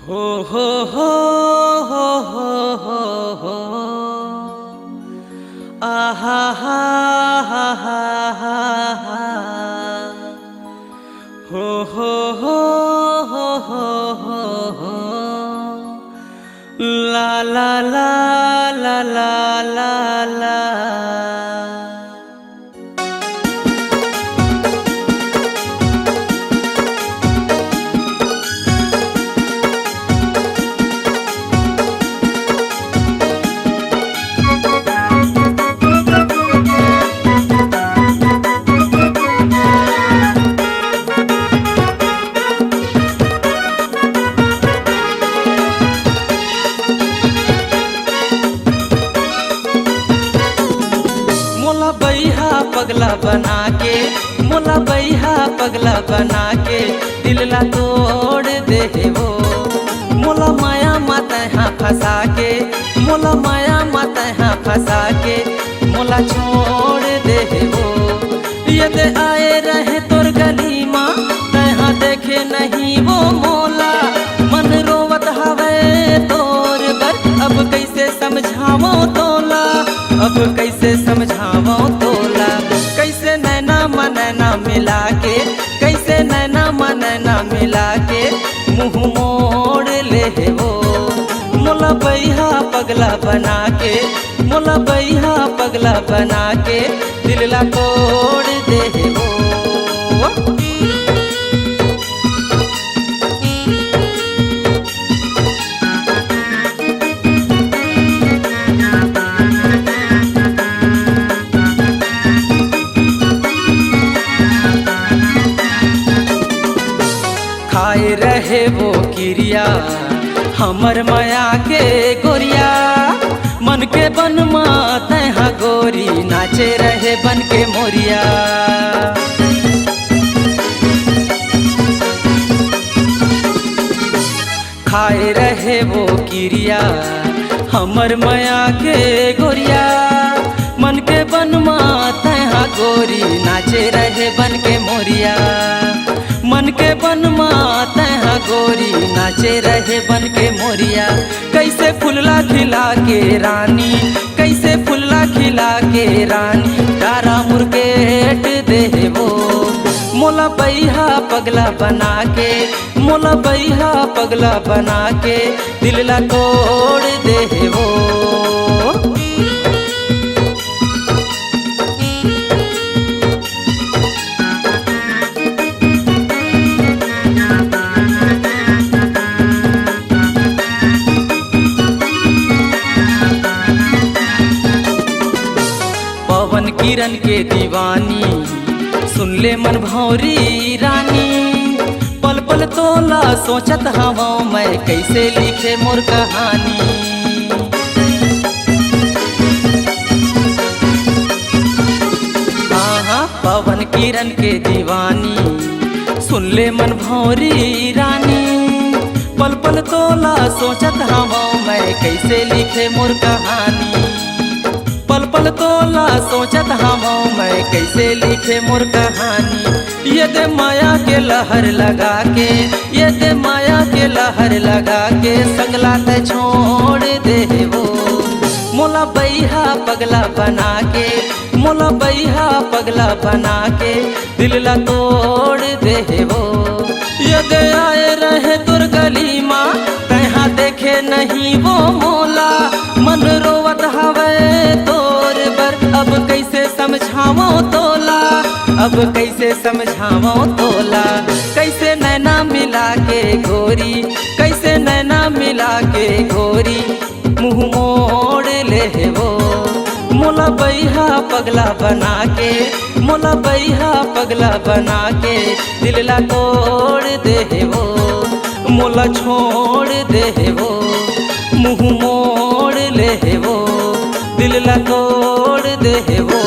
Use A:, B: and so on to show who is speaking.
A: हो हो हो हो हो हो हो आहा हा हा हा हा हा हो हो हो हो हो हो हो ला ला ला ला ला ला ला मोला बैहा पगला बना के मोला बैहा पगला बना के दिल ला तोड़ दे वो मोला माया मत यहाँ फंसा के मोला माया मत यहाँ फंसा के मोला छोड़ दे वो यदि आए रहे तोर गली माँ तहाँ देखे नहीं वो मोला मन रोवत हवे तोर बर अब कैसे समझावो तोला अब कैसे समझावो तोला कैसे नैना मनैना मिला के कैसे नैना मनैना मिला के मुँह मोड़ ले वो मोला बैहा पगला बना के मोला बैहा पगला बना के दिल ला तोड़ दे वो खाए रहे वो किरिया हमर माया के गोरिया मन के बन तहाँ गोरी नाचे रहे बन के मोरिया खाए रहे वो किरिया हमर माया के गोरिया मन के बन तहाँ गोरी नाचे रहे बन के मोरिया मन के बन तहाँ गोरी नाचे रहे बन के मोरिया कैसे फुलला खिला के रानी कैसे फुलला खिला के रानी तारा मुर्गेट दे वो मोला बैहा पगला बना के मोला बैहा पगला बना के दिल ला तोड़ दे वो पवन किरण के दीवानी सुन ले मन भौरी रानी पल पल तोला सोचत हवा मैं कैसे लिखे मोर कहानी हाँ पवन किरण के दीवानी सुन ले मन भौरी रानी पल पल तोला सोचत हवा मैं कैसे लिखे मोर कहानी पल पल तोला सोचत हवा मैं कैसे लिखे मोर कहानी ये दे माया के लहर लगा के ये दे माया के लहर लगा के संगला ते छोड़ दे वो मोला बैहा पगला बना के मोला बैहा पगला बना के दिल ला तोड़ दे वो ये दे आए रहे तुर गली माँ तहाँ देखे नहीं वो मोला मन रोवत हवे तोर बर अब कैसे समझावो तोला अब कैसे समझावो तोला कैसे नैना मिला के गोरी कैसे नैना मिला के गोरी मुँह मोड़ ले वो मोला बैहा पगला बना के मोला बैहा पगला बना के दिल ला तोड़ दे वो मोला छोड़ दे वो मुँह मोड़ ले वो दिल ला तोड़ दे वो।